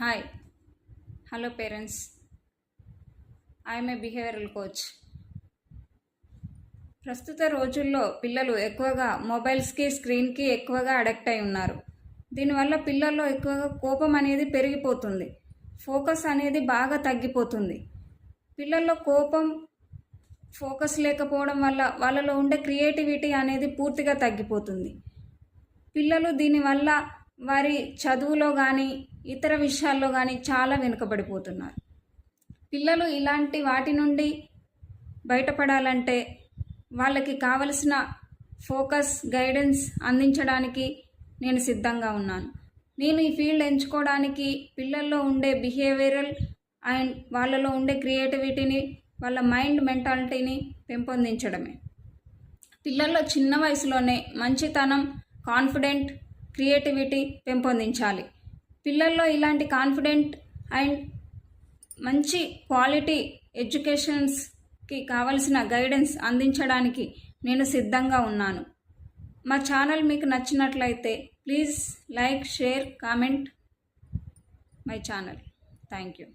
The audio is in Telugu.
Hi hello parents, I'm a behavioural coach. ప్రస్తుత రోజుల్లో పిల్లలు ఎక్కువగా మొబైల్స్కి, స్క్రీన్కి ఎక్కువగా అడిక్ట్ అయి ఉన్నారు. దీనివల్ల పిల్లల్లో ఎక్కువగా కోపం అనేది పెరిగిపోతుంది, ఫోకస్ అనేది బాగా తగ్గిపోతుంది. పిల్లల్లో కోపం, ఫోకస్ లేకపోవడం వల్ల వాళ్ళలో ఉండే క్రియేటివిటీ అనేది పూర్తిగా తగ్గిపోతుంది. పిల్లలు దీనివల్ల వారి చదువులో కానీ ఇతర విషయాల్లో కానీ చాలా వెనుకబడిపోతున్నారు. పిల్లలు ఇలాంటి వాటి నుండి బయటపడాలంటే వాళ్ళకి కావలసిన ఫోకస్, గైడెన్స్ అందించడానికి నేను సిద్ధంగా ఉన్నాను. నేను ఈ ఫీల్డ్ ఎంచుకోవడానికి పిల్లల్లో ఉండే బిహేవియరల్ అండ్ వాళ్ళలో ఉండే క్రియేటివిటీని, వాళ్ళ మైండ్ మెంటాలిటీని పెంపొందించడమే. పిల్లల్లో చిన్న వయసులోనే మంచితనం, కాన్ఫిడెంట్, క్రియేటివిటీ పెంపొందించాలి. పిల్లల్లో ఇలాంటి కాన్ఫిడెంట్ అండ్ మంచి క్వాలిటీ ఎడ్యుకేషన్స్కి కావలసిన గైడెన్స్ అందించడానికి నేను సిద్ధంగా ఉన్నాను. మా ఛానల్ మీకు నచ్చినట్లయితే please like, share, comment my channel. Thank you.